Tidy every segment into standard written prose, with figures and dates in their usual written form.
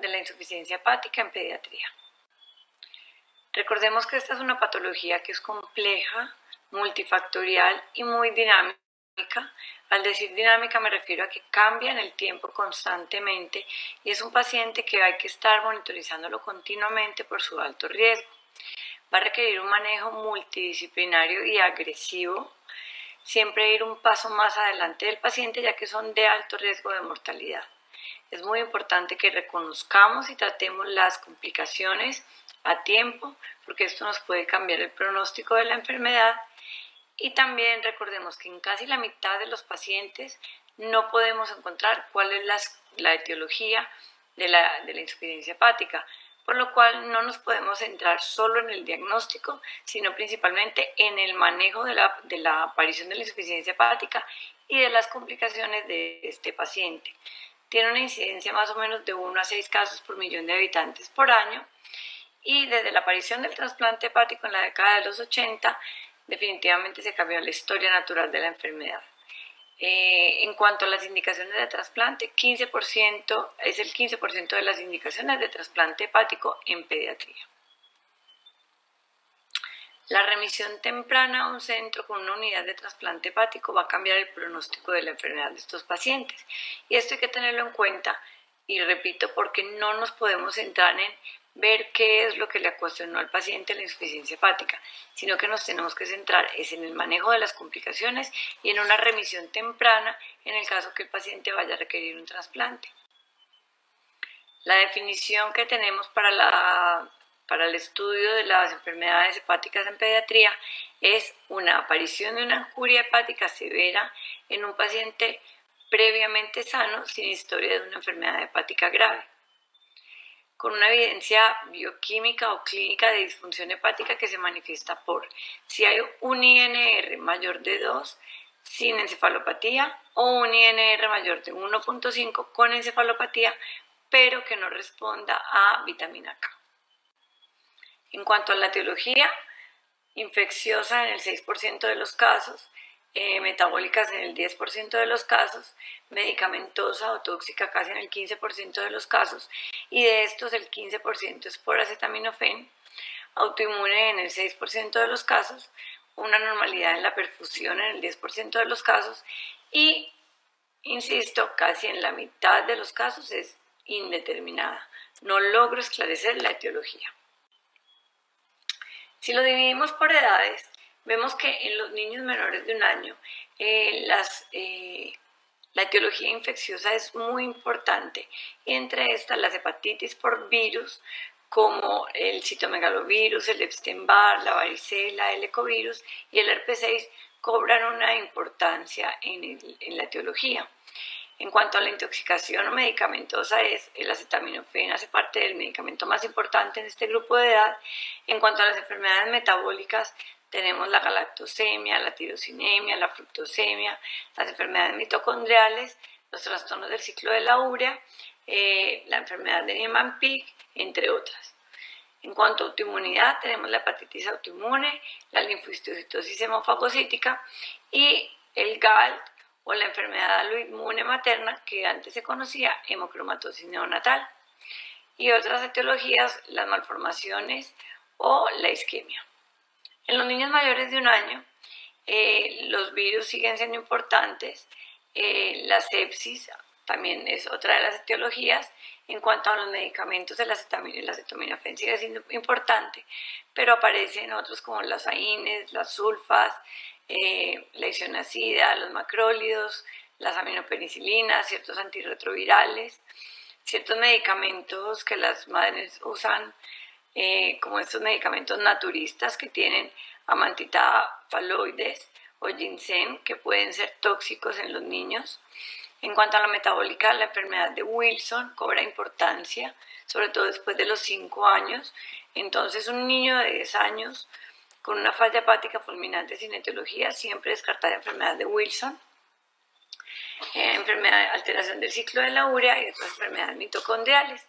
de la insuficiencia hepática en pediatría. Recordemos que esta es una patología que es compleja, multifactorial y muy dinámica. Al decir dinámica me refiero a que cambia en el tiempo constantemente y es un paciente que hay que estar monitorizándolo continuamente por su alto riesgo. Va a requerir un manejo multidisciplinario y agresivo, siempre ir un paso más adelante del paciente ya que son de alto riesgo de mortalidad. Es muy importante que reconozcamos y tratemos las complicaciones a tiempo porque esto nos puede cambiar el pronóstico de la enfermedad. Y también recordemos que en casi la mitad de los pacientes no podemos encontrar cuál es la etiología de la insuficiencia hepática, por lo cual no nos podemos centrar solo en el diagnóstico, sino principalmente en el manejo de la aparición de la insuficiencia hepática y de las complicaciones de este paciente. Tiene una incidencia más o menos de 1 a 6 casos por millón de habitantes por año y desde la aparición del trasplante hepático en la década de los 80, definitivamente se cambió la historia natural de la enfermedad. En cuanto a las indicaciones de trasplante, es el 15% de las indicaciones de trasplante hepático en pediatría. La remisión temprana a un centro con una unidad de trasplante hepático va a cambiar el pronóstico de la enfermedad de estos pacientes. Y esto hay que tenerlo en cuenta, y repito, porque no nos podemos centrar en ver qué es lo que le ocasionó al paciente la insuficiencia hepática, sino que nos tenemos que centrar en el manejo de las complicaciones y en una remisión temprana en el caso que el paciente vaya a requerir un trasplante. La definición que tenemos para el estudio de las enfermedades hepáticas en pediatría es una aparición de una injuria hepática severa en un paciente previamente sano sin historia de una enfermedad hepática grave, con una evidencia bioquímica o clínica de disfunción hepática que se manifiesta por si hay un INR mayor de 2 sin encefalopatía o un INR mayor de 1.5 con encefalopatía, pero que no responda a vitamina K. En cuanto a la etiología, infecciosa en el 6% de los casos, metabólicas en el 10% de los casos, medicamentosa o tóxica casi en el 15% de los casos, y de estos el 15% es por acetaminofén, autoinmune en el 6% de los casos, una normalidad en la perfusión en el 10% de los casos y, insisto, casi en la mitad de los casos es indeterminada. No logro esclarecer la etiología. Si lo dividimos por edades, vemos que en los niños menores de 1 año la etiología infecciosa es muy importante, y entre estas las hepatitis por virus como el citomegalovirus, el Epstein-Barr, la varicela, el ecovirus y el herpes 6 cobran una importancia en la etiología. En cuanto a la intoxicación o medicamentosa, el acetaminofén hace parte del medicamento más importante en este grupo de edad. En cuanto a las enfermedades metabólicas, tenemos la galactosemia, la tirosinemia, la fructosemia, las enfermedades mitocondriales, los trastornos del ciclo de la urea, la enfermedad de Niemann-Pick, entre otras. En cuanto a autoinmunidad, tenemos la hepatitis autoinmune, la linfohistiocytosis hemofagocítica y el GALT, o la enfermedad aloinmune materna, que antes se conocía hemocromatosis neonatal, y otras etiologías, las malformaciones o la isquemia. En los niños mayores de 1 año, los virus siguen siendo importantes, la sepsis también es otra de las etiologías. En cuanto a los medicamentos, el acetaminofén sigue siendo importante, pero aparecen otros como las AINES, las sulfas, la isoniazida, los macrólidos, las aminopenicilinas, ciertos antirretrovirales, ciertos medicamentos que las madres usan, como estos medicamentos naturistas que tienen amantita faloides o ginseng, que pueden ser tóxicos en los niños. En cuanto a la metabólica, la enfermedad de Wilson cobra importancia, sobre todo después de los 5 años. Entonces, un niño de 10 años con una falla hepática fulminante sin etiología, siempre descartar enfermedad de Wilson, alteración del ciclo de la urea y otras enfermedades mitocondriales.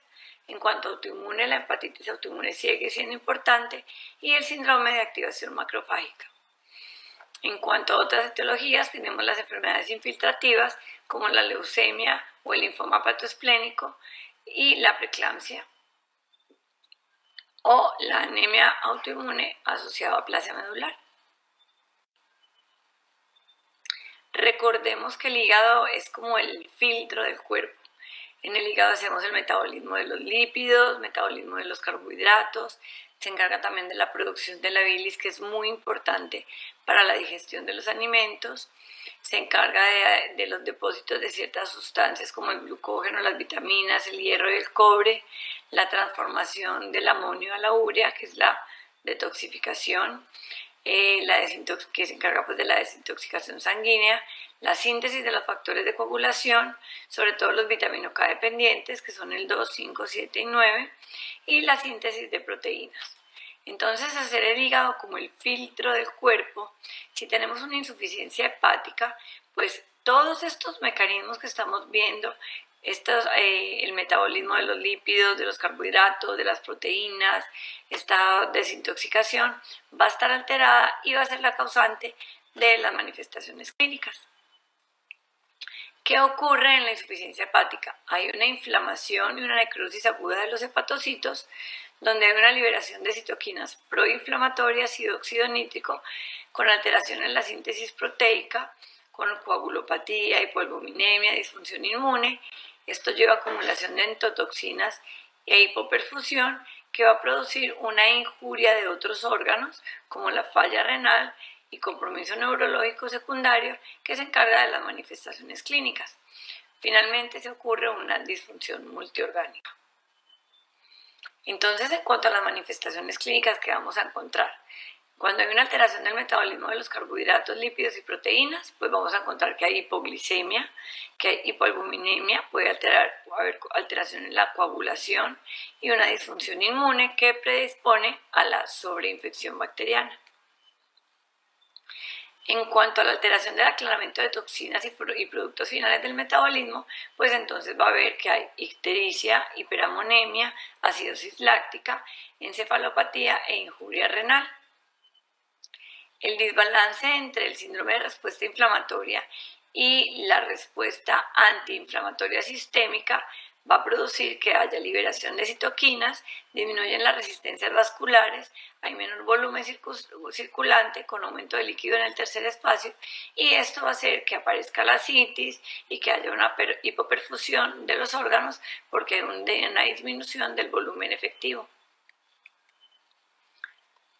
En cuanto a autoinmune, la hepatitis autoinmune sigue siendo importante y el síndrome de activación macrofágica. En cuanto a otras etiologías, tenemos las enfermedades infiltrativas como la leucemia o el linfoma hepatoesplénico, y la preeclampsia o la anemia autoinmune asociada a aplasia medular. Recordemos que el hígado es como el filtro del cuerpo. En el hígado hacemos el metabolismo de los lípidos, metabolismo de los carbohidratos, se encarga también de la producción de la bilis, que es muy importante para la digestión de los alimentos, se encarga de los depósitos de ciertas sustancias como el glucógeno, las vitaminas, el hierro y el cobre, la transformación del amonio a la urea, que es la detoxificación, que se encarga pues, de la desintoxicación sanguínea, la síntesis de los factores de coagulación, sobre todo los vitamino K dependientes, que son el 2, 5, 7 y 9, y la síntesis de proteínas. Entonces, hacer el hígado como el filtro del cuerpo, si tenemos una insuficiencia hepática, pues todos estos mecanismos que estamos viendo, el metabolismo de los lípidos, de los carbohidratos, de las proteínas, esta desintoxicación va a estar alterada y va a ser la causante de las manifestaciones clínicas. ¿Qué ocurre en la insuficiencia hepática? Hay una inflamación y una necrosis aguda de los hepatocitos, donde hay una liberación de citoquinas proinflamatorias y óxido nítrico, con alteración en la síntesis proteica, con coagulopatía, hipoalbuminemia, disfunción inmune. Esto lleva a acumulación de endotoxinas e hipoperfusión, que va a producir una injuria de otros órganos, como la falla renal y compromiso neurológico secundario, que se encarga de las manifestaciones clínicas. Finalmente se ocurre una disfunción multiorgánica. Entonces, en cuanto a las manifestaciones clínicas que vamos a encontrar, cuando hay una alteración del metabolismo de los carbohidratos, lípidos y proteínas, pues vamos a encontrar que hay hipoglicemia, que hay hipoalbuminemia, puede haber alteración en la coagulación y una disfunción inmune que predispone a la sobreinfección bacteriana. En cuanto a la alteración del aclaramiento de toxinas y productos finales del metabolismo, pues entonces va a ver que hay ictericia, hiperamonemia, acidosis láctica, encefalopatía e injuria renal. El desbalance entre el síndrome de respuesta inflamatoria y la respuesta antiinflamatoria sistémica va a producir que haya liberación de citoquinas, disminuyen las resistencias vasculares, hay menor volumen circulante con aumento de líquido en el tercer espacio, y esto va a hacer que aparezca la citis y que haya una hipoperfusión de los órganos porque hay una disminución del volumen efectivo.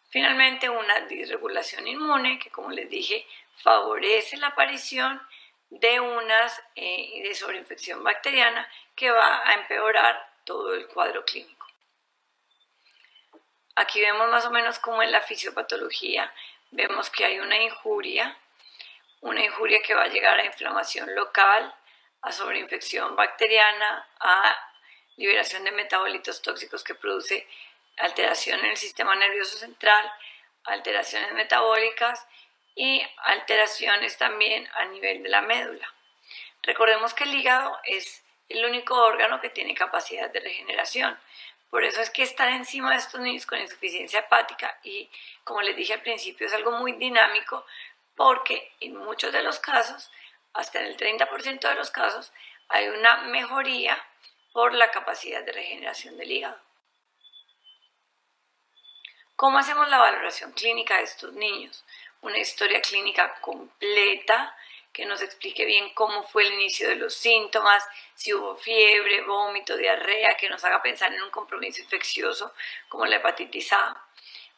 Finalmente, una disregulación inmune que, como les dije, favorece la aparición de sobreinfección bacteriana que va a empeorar todo el cuadro clínico. Aquí vemos más o menos cómo es la fisiopatología. Vemos que hay una injuria que va a llegar a inflamación local, a sobreinfección bacteriana, a liberación de metabolitos tóxicos que produce alteración en el sistema nervioso central, alteraciones metabólicas y alteraciones también a nivel de la médula. Recordemos que el hígado es el único órgano que tiene capacidad de regeneración. Por eso es que estar encima de estos niños con insuficiencia hepática y, como les dije al principio, es algo muy dinámico porque en muchos de los casos, hasta en el 30% de los casos, hay una mejoría por la capacidad de regeneración del hígado. ¿Cómo hacemos la valoración clínica de estos niños? Una historia clínica completa que nos explique bien cómo fue el inicio de los síntomas, si hubo fiebre, vómito, diarrea, que nos haga pensar en un compromiso infeccioso como la hepatitis A,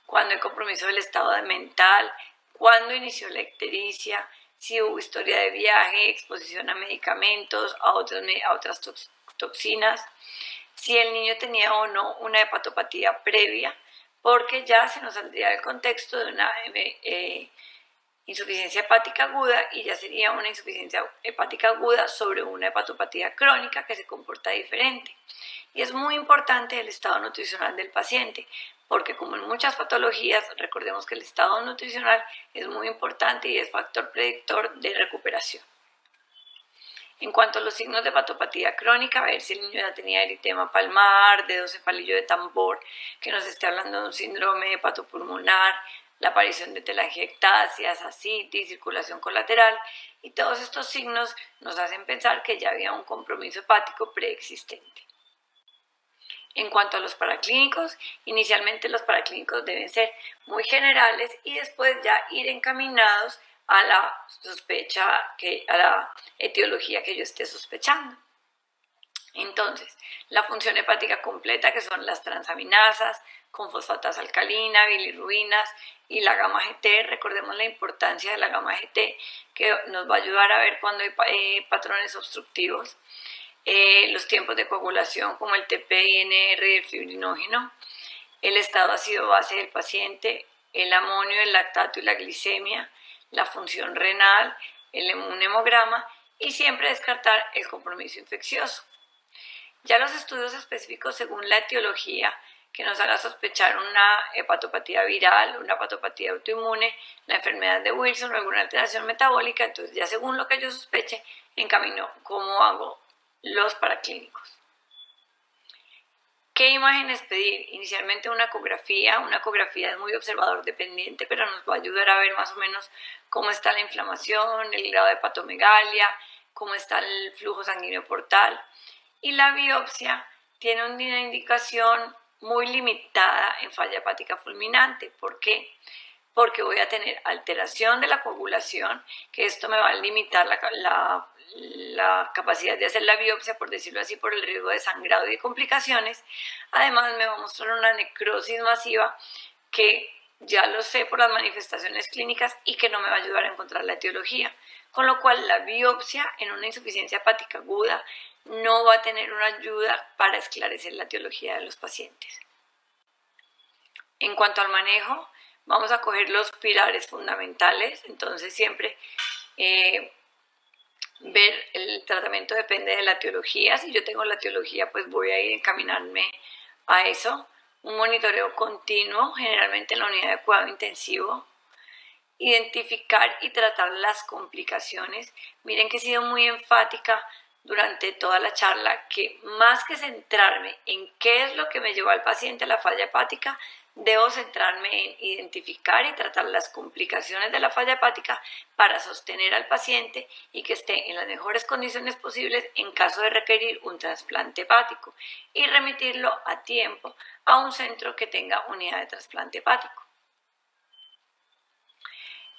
cuándo hay compromiso del estado mental, cuándo inició la ictericia, si hubo historia de viaje, exposición a medicamentos, a otras toxinas, si el niño tenía o no una hepatopatía previa, porque ya se nos saldría del contexto de una insuficiencia hepática aguda y ya sería una insuficiencia hepática aguda sobre una hepatopatía crónica que se comporta diferente. Y es muy importante el estado nutricional del paciente, porque como en muchas patologías, recordemos que el estado nutricional es muy importante y es factor predictor de recuperación. En cuanto a los signos de hepatopatía crónica, a ver si el niño ya tenía eritema palmar, dedos en palillo de tambor, que nos esté hablando de un síndrome hepatopulmonar, la aparición de telangiectasias, ascitis, circulación colateral, y todos estos signos nos hacen pensar que ya había un compromiso hepático preexistente. En cuanto a los paraclínicos, inicialmente los paraclínicos deben ser muy generales y después ya ir encaminados a la sospecha, a la etiología que yo esté sospechando. Entonces, la función hepática completa, que son las transaminasas, con fosfatasa alcalina, bilirrubinas y la gamma GT. Recordemos la importancia de la gamma GT, que nos va a ayudar a ver cuando hay patrones obstructivos. Los tiempos de coagulación como el TPNR y el fibrinógeno, el estado ácido-base del paciente, el amonio, el lactato y la glicemia, la función renal, un hemograma y siempre descartar el compromiso infeccioso. Ya los estudios específicos según la etiología que nos haga sospechar una hepatopatía viral, una hepatopatía autoinmune, la enfermedad de Wilson o alguna alteración metabólica, entonces ya según lo que yo sospeche, encamino cómo hago los paraclínicos. ¿Qué imágenes pedir? Inicialmente una ecografía es muy observador dependiente, pero nos va a ayudar a ver más o menos cómo está la inflamación, el grado de hepatomegalia, cómo está el flujo sanguíneo portal. Y la biopsia tiene una indicación muy limitada en falla hepática fulminante. ¿Por qué? Porque voy a tener alteración de la coagulación, que esto me va a limitar la capacidad de hacer la biopsia, por decirlo así, por el riesgo de sangrado y de complicaciones. Además, me va a mostrar una necrosis masiva que ya lo sé por las manifestaciones clínicas y que no me va a ayudar a encontrar la etiología. Con lo cual, la biopsia en una insuficiencia hepática aguda no va a tener una ayuda para esclarecer la etiología de los pacientes. En cuanto al manejo, vamos a coger los pilares fundamentales, entonces siempre ver el tratamiento depende de la etiología. Si yo tengo la etiología, pues voy a ir a encaminarme a eso. Un monitoreo continuo, generalmente en la unidad de cuidado intensivo. Identificar y tratar las complicaciones. Miren que he sido muy enfática durante toda la charla que más que centrarme en qué es lo que me llevó al paciente a la falla hepática, debo centrarme en identificar y tratar las complicaciones de la falla hepática para sostener al paciente y que esté en las mejores condiciones posibles en caso de requerir un trasplante hepático y remitirlo a tiempo a un centro que tenga unidad de trasplante hepático.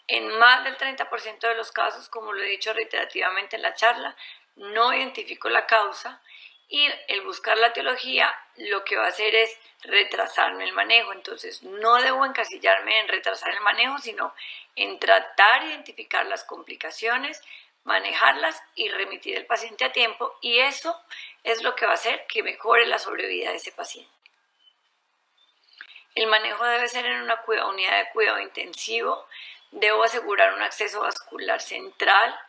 En más del 30% de los casos, como lo he dicho reiterativamente en la charla, no identifico la causa y el buscar la etiología lo que va a hacer es retrasarme el manejo. Entonces no debo encasillarme en retrasar el manejo, sino en tratar de identificar las complicaciones, manejarlas y remitir el paciente a tiempo, y eso es lo que va a hacer que mejore la sobrevida de ese paciente. El manejo debe ser en una unidad de cuidado intensivo. Debo asegurar un acceso vascular central,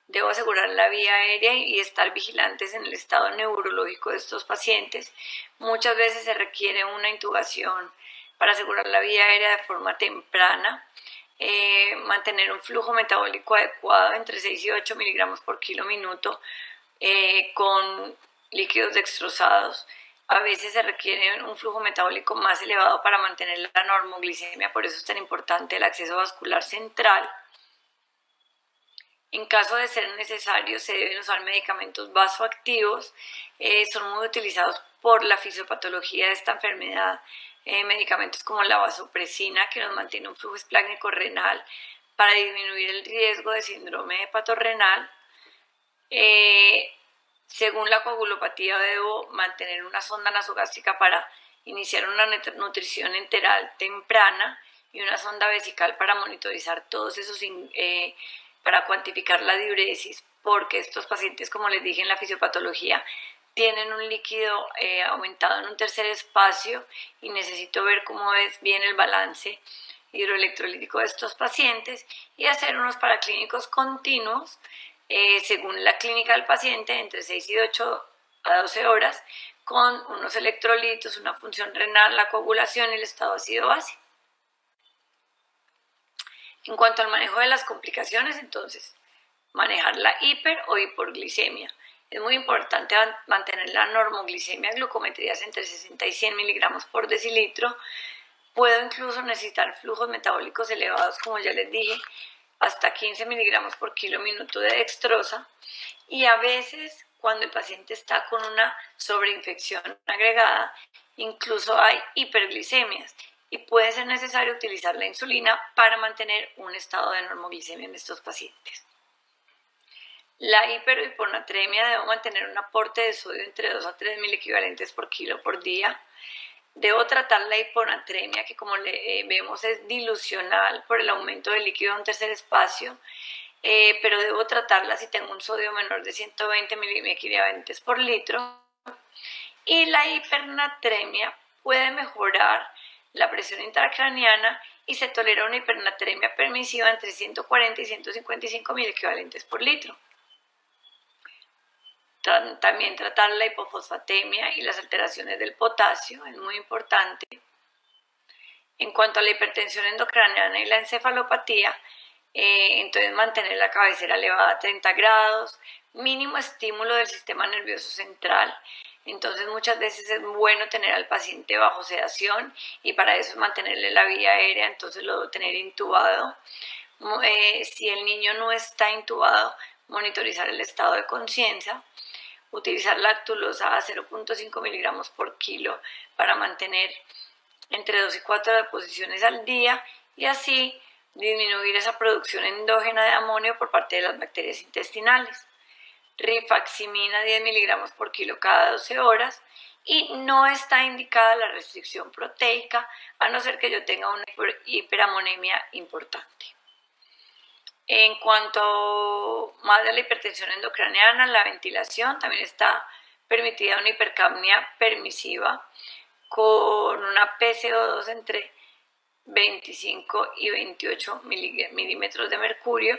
debo asegurar la vía aérea y estar vigilantes en el estado neurológico de estos pacientes. Muchas veces se requiere una intubación para asegurar la vía aérea de forma temprana. Mantener un flujo metabólico adecuado entre 6 y 8 miligramos por kilo minuto con líquidos dextrosados. A veces se requiere un flujo metabólico más elevado para mantener la normoglicemia, por eso es tan importante el acceso vascular central. En caso de ser necesario, se deben usar medicamentos vasoactivos, son muy utilizados por la fisiopatología de esta enfermedad, medicamentos como la vasopresina, que nos mantiene un flujo esplácnico renal para disminuir el riesgo de síndrome hepatorrenal. Según la coagulopatía, debo mantener una sonda nasogástrica para iniciar una nutrición enteral temprana y una sonda vesical para monitorizar todos esos, para cuantificar la diuresis, porque estos pacientes, como les dije en la fisiopatología, tienen un líquido aumentado en un tercer espacio y necesito ver cómo es bien el balance hidroelectrolítico de estos pacientes y hacer unos paraclínicos continuos según la clínica del paciente, entre 6 y 8 a 12 horas, con unos electrolitos, una función renal, la coagulación y el estado ácido-base. En cuanto al manejo de las complicaciones, entonces, manejar la hiper o hiporglicemia. Es muy importante mantener la normoglicemia, glucometrías entre 60 y 100 miligramos por decilitro. Puedo incluso necesitar flujos metabólicos elevados, como ya les dije, hasta 15 miligramos por kilo minuto de dextrosa, y a veces cuando el paciente está con una sobreinfección agregada Incluso hay hiperglicemias y puede ser necesario utilizar la insulina para mantener un estado de normoglicemia en estos pacientes. La hiper o hiponatremia debe mantener un aporte de sodio entre 2 a 3 mil equivalentes por kilo por día. Debo tratar la hiponatremia, que como vemos es dilucional por el aumento del líquido en un tercer espacio, pero debo tratarla si tengo un sodio menor de 120 miliequivalentes por litro. Y la hipernatremia puede mejorar la presión intracraneana y se tolera una hipernatremia permisiva entre 140 y 155 miliequivalentes por litro. También tratar la hipofosfatemia y las alteraciones del potasio es muy importante. En cuanto a la hipertensión endocraniana y la encefalopatía, entonces mantener la cabecera elevada a 30 grados, mínimo estímulo del sistema nervioso central. Entonces muchas veces es bueno tener al paciente bajo sedación y para eso mantenerle la vía aérea, entonces lo debo tener intubado. Si el niño no está intubado, monitorizar el estado de conciencia. Utilizar lactulosa a 0.5 miligramos por kilo para mantener entre 2 y 4 deposiciones al día y así disminuir esa producción endógena de amonio por parte de las bacterias intestinales. Rifaximina 10 miligramos por kilo cada 12 horas y no está indicada la restricción proteica a no ser que yo tenga una hiperamonemia importante. En cuanto más a la hipertensión endocraniana, la ventilación también está permitida una hipercapnia permisiva con una PCO2 entre 25 y 28 milímetros de mercurio,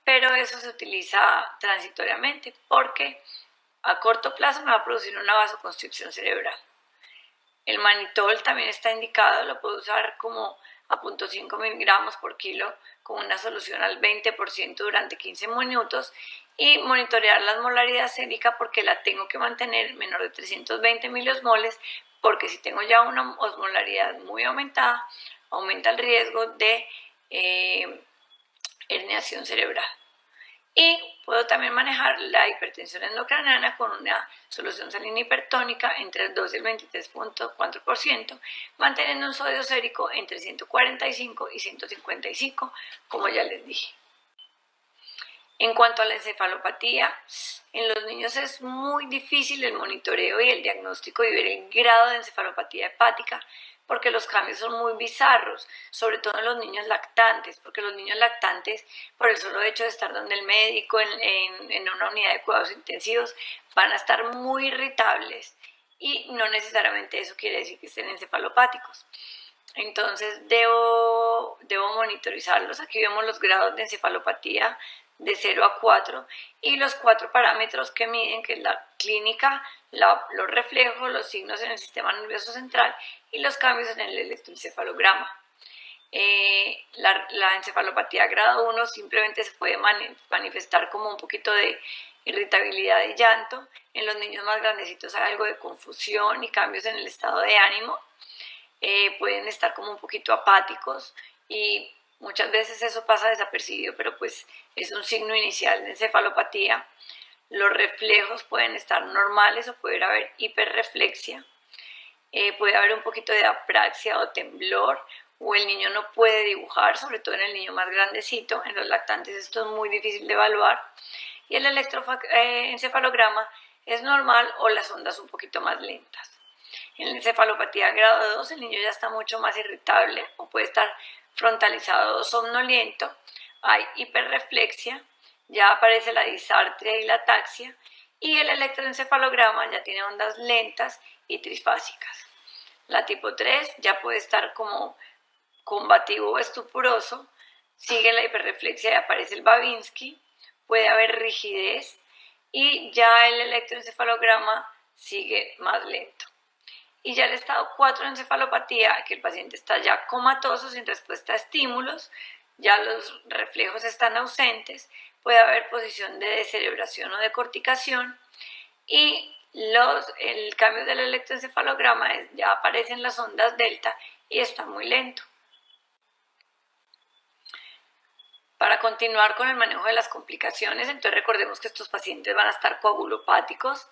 pero eso se utiliza transitoriamente porque a corto plazo me va a producir una vasoconstricción cerebral. El manitol también está indicado, lo puedo usar como a 0.5 miligramos por kilo con una solución al 20% durante 15 minutos y monitorear la osmolaridad sérica porque la tengo que mantener menor de 320 miliosmoles porque si tengo ya una osmolaridad muy aumentada, aumenta el riesgo de herniación cerebral. Y puedo también manejar la hipertensión endocraniana con una solución salina hipertónica entre el 2 y el 23.4%, manteniendo un sodio sérico entre 145 y 155, como ya les dije. En cuanto a la encefalopatía, en los niños es muy difícil el monitoreo y el diagnóstico y ver el grado de encefalopatía hepática porque los cambios son muy bizarros, sobre todo en los niños lactantes, porque los niños lactantes, por el solo hecho de estar donde el médico en una unidad de cuidados intensivos, van a estar muy irritables y no necesariamente eso quiere decir que estén encefalopáticos. Entonces debo monitorizarlos. Aquí vemos los grados de encefalopatía de 0 a 4 y los 4 parámetros que miden, que es la clínica, los reflejos, los signos en el sistema nervioso central y los cambios en el electroencefalograma. La encefalopatía grado 1 simplemente se puede manifestar como un poquito de irritabilidad y llanto. En los niños más grandecitos hay algo de confusión y cambios en el estado de ánimo. Pueden estar como un poquito apáticos y muchas veces eso pasa desapercibido, pero pues es un signo inicial de encefalopatía. Los reflejos pueden estar normales o puede haber hiperreflexia. Puede haber un poquito de apraxia o temblor, o el niño no puede dibujar, sobre todo en el niño más grandecito. En los lactantes esto es muy difícil de evaluar. Y el electroencefalograma es normal o las ondas un poquito más lentas. En la encefalopatía grado 2 el niño ya está mucho más irritable o puede estar frontalizado o somnoliento. Hay hiperreflexia, ya aparece la disartria y la ataxia y el electroencefalograma ya tiene ondas lentas y trifásicas. La tipo 3 ya puede estar como combativo o estupuroso, sigue la hiperreflexia y aparece el Babinski, puede haber rigidez y ya el electroencefalograma sigue más lento. Y ya el estado 4 de encefalopatía, que el paciente está ya comatoso sin respuesta a estímulos, ya los reflejos están ausentes, puede haber posición de descerebración o de corticación y el cambio del electroencefalograma ya aparecen las ondas delta y está muy lento. Para continuar con el manejo de las complicaciones, entonces recordemos que estos pacientes van a estar coagulopáticos,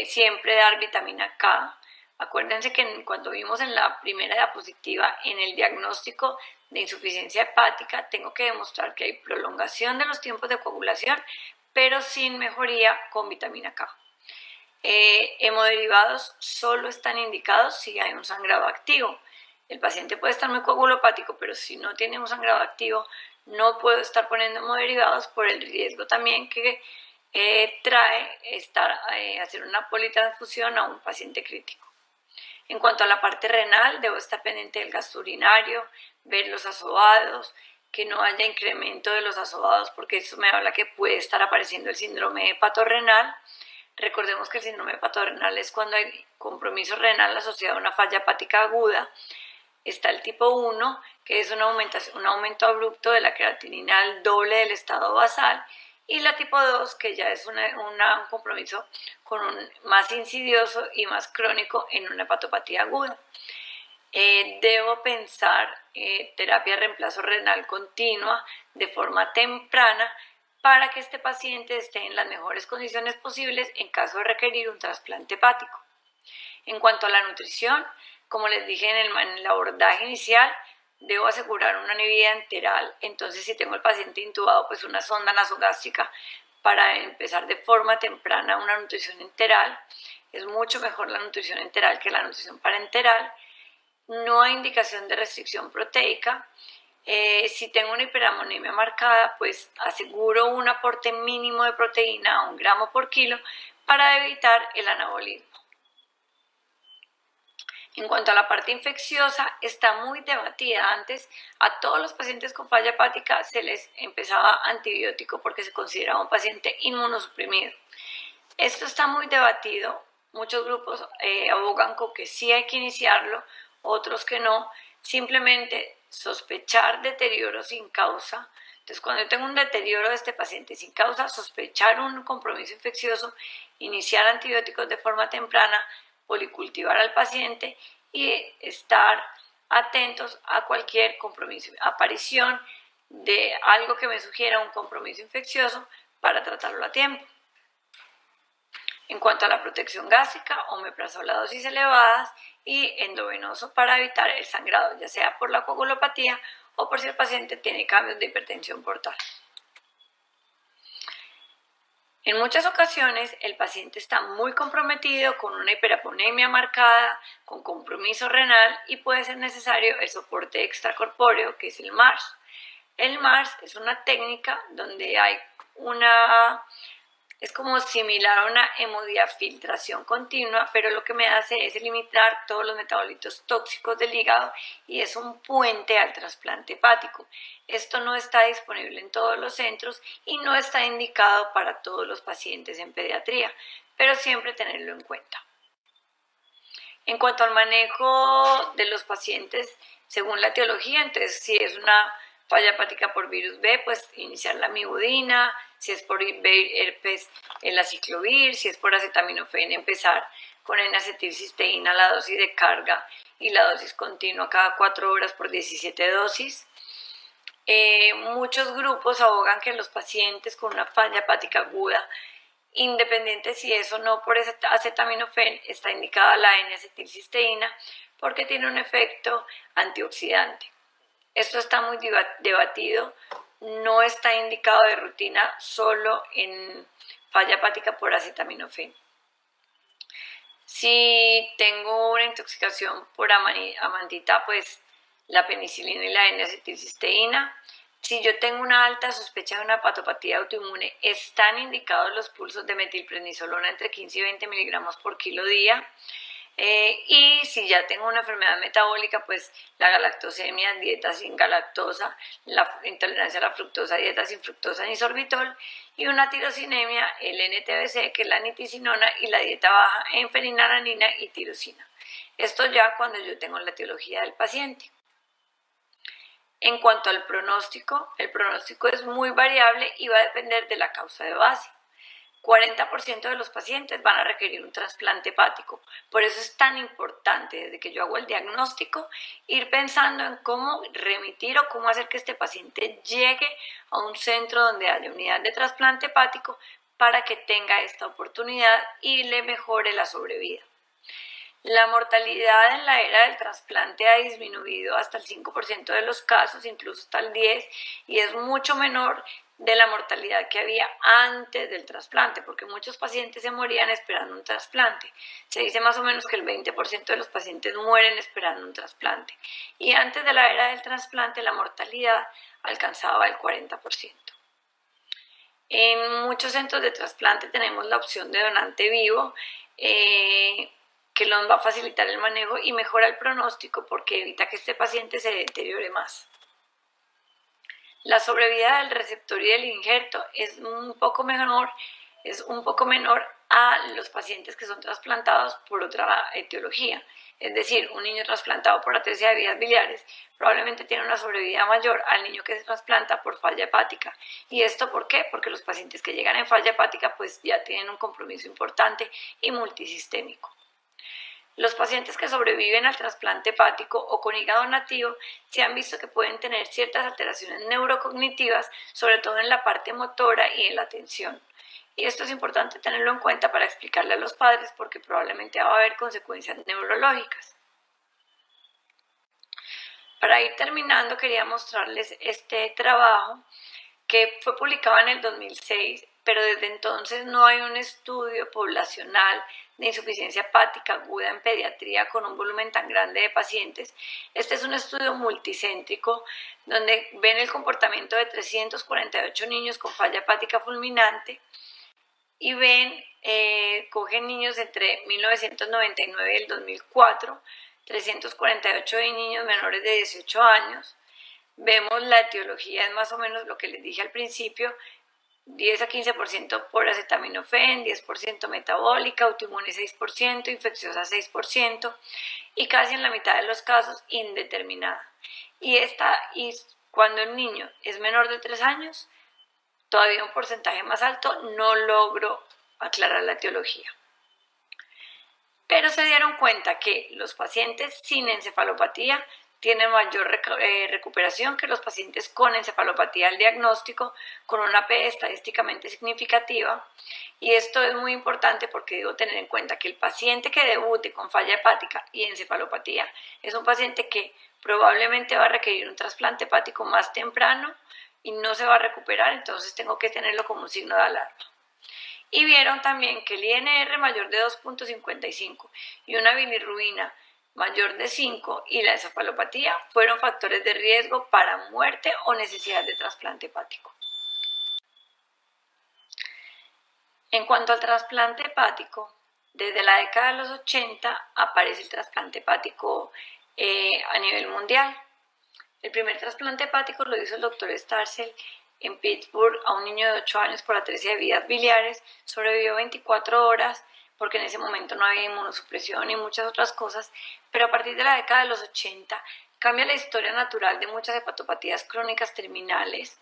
siempre dar vitamina K, Acuérdense que cuando vimos en la primera diapositiva, en el diagnóstico de insuficiencia hepática, tengo que demostrar que hay prolongación de los tiempos de coagulación, pero sin mejoría con vitamina K. Hemoderivados solo están indicados si hay un sangrado activo. El paciente puede estar muy coagulopático, pero si no tiene un sangrado activo, no puedo estar poniendo hemoderivados por el riesgo también que trae hacer una politransfusión a un paciente crítico. En cuanto a la parte renal, debo estar pendiente del gasto urinario, ver los asobados, que no haya incremento de los asobados, porque eso me habla que puede estar apareciendo el síndrome hepatorrenal. Recordemos que el síndrome hepatorrenal es cuando hay compromiso renal asociado a una falla hepática aguda. Está el tipo 1, que es un aumento abrupto de la creatinina al doble del estado basal, y la tipo 2, que ya es un compromiso más insidioso y más crónico en una hepatopatía aguda. Debo pensar terapia de reemplazo renal continua de forma temprana para que este paciente esté en las mejores condiciones posibles en caso de requerir un trasplante hepático. En cuanto a la nutrición, como les dije en el abordaje inicial, debo asegurar una vida enteral. Entonces, si tengo el paciente intubado, pues una sonda nasogástrica para empezar de forma temprana una nutrición enteral. Es mucho mejor la nutrición enteral que la nutrición parenteral. No hay indicación de restricción proteica. Si tengo una hiperamonemia marcada, pues aseguro un aporte mínimo de proteína a 1 gramo por kilo para evitar el anabolismo. En cuanto a la parte infecciosa, está muy debatida. Antes, a todos los pacientes con falla hepática se les empezaba antibiótico porque se consideraba un paciente inmunosuprimido. Esto está muy debatido. Muchos grupos abogan con que sí hay que iniciarlo, otros que no. Simplemente sospechar deterioro sin causa. Entonces, cuando yo tengo un deterioro de este paciente sin causa, sospechar un compromiso infeccioso, iniciar antibióticos de forma temprana, policultivar al paciente y estar atentos a cualquier compromiso, aparición de algo que me sugiera un compromiso infeccioso para tratarlo a tiempo. En cuanto a la protección gástrica, omeprazol a dosis elevadas y endovenoso para evitar el sangrado, ya sea por la coagulopatía o por si el paciente tiene cambios de hipertensión portal. En muchas ocasiones el paciente está muy comprometido con una hiperaponemia marcada, con compromiso renal y puede ser necesario el soporte extracorpóreo, que es el MARS. El MARS es una técnica donde hay es como similar a una hemodiafiltración continua, pero lo que me hace es eliminar todos los metabolitos tóxicos del hígado y es un puente al trasplante hepático. Esto no está disponible en todos los centros y no está indicado para todos los pacientes en pediatría, pero siempre tenerlo en cuenta. En cuanto al manejo de los pacientes, según la etiología, entonces si es una falla hepática por virus B, pues iniciar la amibudina. Si es por herpes, el aciclovir. Si es por acetaminofén, empezar con N-acetilcisteína, la dosis de carga y la dosis continua cada 4 horas por 17 dosis. Muchos grupos abogan que los pacientes con una falla hepática aguda, independiente si es o no por acetaminofén, está indicada la N-acetilcisteína porque tiene un efecto antioxidante. Esto está muy debatido, no está indicado de rutina solo en falla hepática por acetaminofén. Si tengo una intoxicación por amantita, pues la penicilina y la N-acetilcisteína. Si yo tengo una alta sospecha de una hepatopatía autoinmune, están indicados los pulsos de metilprednisolona entre 15 y 20 miligramos por kilo día. Y si ya tengo una enfermedad metabólica, pues la galactosemia, dieta sin galactosa, la intolerancia a la fructosa, dieta sin fructosa ni sorbitol, y una tirosinemia, el NTBC, que es la nitisinona, y la dieta baja en fenilalanina y tirosina. Esto ya cuando yo tengo la etiología del paciente. En cuanto al pronóstico, el pronóstico es muy variable y va a depender de la causa de base. 40% de los pacientes van a requerir un trasplante hepático. Por eso es tan importante, desde que yo hago el diagnóstico, ir pensando en cómo remitir o cómo hacer que este paciente llegue a un centro donde haya unidad de trasplante hepático para que tenga esta oportunidad y le mejore la sobrevida. La mortalidad en la era del trasplante ha disminuido hasta el 5% de los casos, incluso hasta el 10%, y es mucho menor de la mortalidad que había antes del trasplante, porque muchos pacientes se morían esperando un trasplante. Se dice más o menos que el 20% de los pacientes mueren esperando un trasplante. Y antes de la era del trasplante, la mortalidad alcanzaba el 40%. En muchos centros de trasplante tenemos la opción de donante vivo, que nos va a facilitar el manejo y mejora el pronóstico porque evita que este paciente se deteriore más. La sobrevida del receptor y del injerto es un poco menor a los pacientes que son trasplantados por otra etiología. Es decir, un niño trasplantado por atresia de vías biliares probablemente tiene una sobrevida mayor al niño que se trasplanta por falla hepática. ¿Y esto por qué? Porque los pacientes que llegan en falla hepática pues ya tienen un compromiso importante y multisistémico. Los pacientes que sobreviven al trasplante hepático o con hígado nativo se han visto que pueden tener ciertas alteraciones neurocognitivas, sobre todo en la parte motora y en la atención. Y esto es importante tenerlo en cuenta para explicarle a los padres porque probablemente va a haber consecuencias neurológicas. Para ir terminando, quería mostrarles este trabajo que fue publicado en el 2006, pero desde entonces no hay un estudio poblacional de insuficiencia hepática aguda en pediatría con un volumen tan grande de pacientes. Este es un estudio multicéntrico donde ven el comportamiento de 348 niños con falla hepática fulminante y cogen niños entre 1999 y el 2004, 348 de niños menores de 18 años. Vemos la etiología, es más o menos lo que les dije al principio, 10 a 15% por acetaminofén, 10% metabólica, autoinmune 6%, infecciosa 6% y casi en la mitad de los casos indeterminada. Y cuando el niño es menor de 3 años, todavía un porcentaje más alto, no logro aclarar la etiología. Pero se dieron cuenta que los pacientes sin encefalopatía tienen mayor recuperación que los pacientes con encefalopatía al diagnóstico, con una P estadísticamente significativa. Y esto es muy importante porque debo tener en cuenta que el paciente que debute con falla hepática y encefalopatía es un paciente que probablemente va a requerir un trasplante hepático más temprano y no se va a recuperar, entonces tengo que tenerlo como un signo de alarma. Y vieron también que el INR mayor de 2.55 y una bilirrubina mayor de 5 y la encefalopatía fueron factores de riesgo para muerte o necesidad de trasplante hepático. En cuanto al trasplante hepático, desde la década de los 80 aparece el trasplante hepático a nivel mundial. El primer trasplante hepático lo hizo el doctor Starzl en Pittsburgh a un niño de 8 años por atresia de vías biliares. Sobrevivió 24 horas porque en ese momento no había inmunosupresión y muchas otras cosas, pero a partir de la década de los 80 cambia la historia natural de muchas hepatopatías crónicas terminales,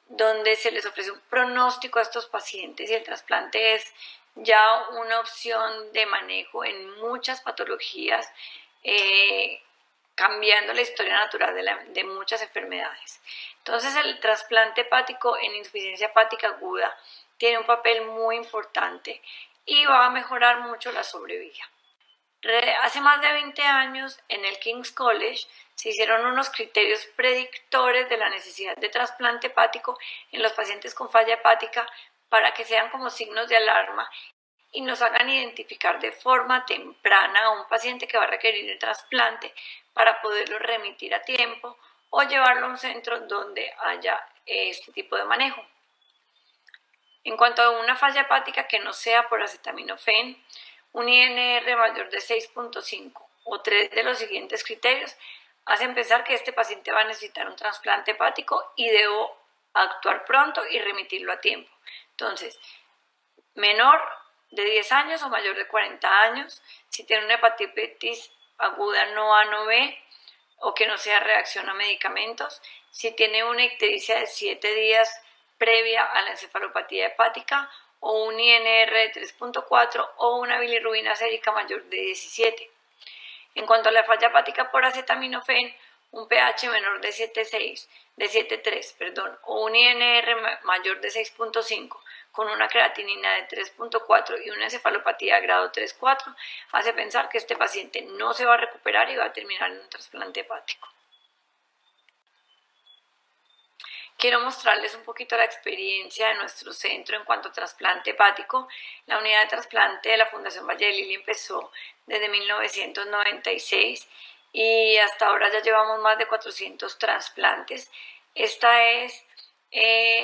donde se les ofrece un pronóstico a estos pacientes y el trasplante es ya una opción de manejo en muchas patologías, cambiando la historia natural de muchas enfermedades. Entonces el trasplante hepático en insuficiencia hepática aguda tiene un papel muy importante y va a mejorar mucho la sobrevida. Hace más de 20 años en el King's College se hicieron unos criterios predictores de la necesidad de trasplante hepático en los pacientes con falla hepática para que sean como signos de alarma y nos hagan identificar de forma temprana a un paciente que va a requerir el trasplante para poderlo remitir a tiempo o llevarlo a un centro donde haya este tipo de manejo. En cuanto a una falla hepática que no sea por acetaminofén, un INR mayor de 6.5 o 3 de los siguientes criterios hacen pensar que este paciente va a necesitar un trasplante hepático y debo actuar pronto y remitirlo a tiempo. Entonces, menor de 10 años o mayor de 40 años, si tiene una hepatitis aguda no A, no B, o que no sea reacción a medicamentos, si tiene una ictericia de 7 días previa a la encefalopatía hepática, o un INR de 3.4 o una bilirrubina sérica mayor de 17. En cuanto a la falla hepática por acetaminofén, un pH menor de 7,3, o un INR mayor de 6,5, con una creatinina de 3,4 y una encefalopatía de grado 3,4, hace pensar que este paciente no se va a recuperar y va a terminar en un trasplante hepático. Quiero mostrarles un poquito la experiencia de nuestro centro en cuanto a trasplante hepático. La unidad de trasplante de la Fundación Valle de Lili empezó desde 1996 y hasta ahora ya llevamos más de 400 trasplantes. Esta es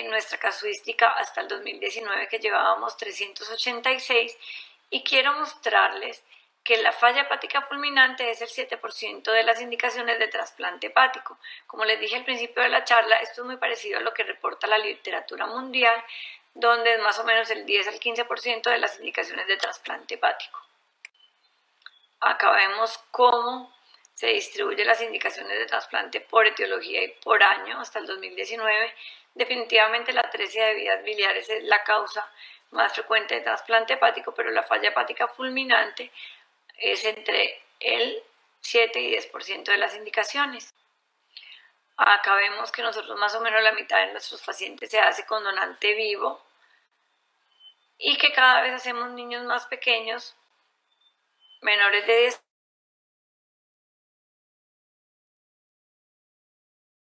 nuestra casuística hasta el 2019, que llevábamos 386, y quiero mostrarles que la falla hepática fulminante es el 7% de las indicaciones de trasplante hepático. Como les dije al principio de la charla, esto es muy parecido a lo que reporta la literatura mundial, donde es más o menos el 10 al 15% de las indicaciones de trasplante hepático. Acá vemos cómo se distribuyen las indicaciones de trasplante por etiología y por año hasta el 2019. Definitivamente la atresia de vías biliares es la causa más frecuente de trasplante hepático, pero la falla hepática fulminante es entre el 7 y 10% de las indicaciones. Acá vemos que nosotros más o menos la mitad de nuestros pacientes se hace con donante vivo y que cada vez hacemos niños más pequeños, menores de 10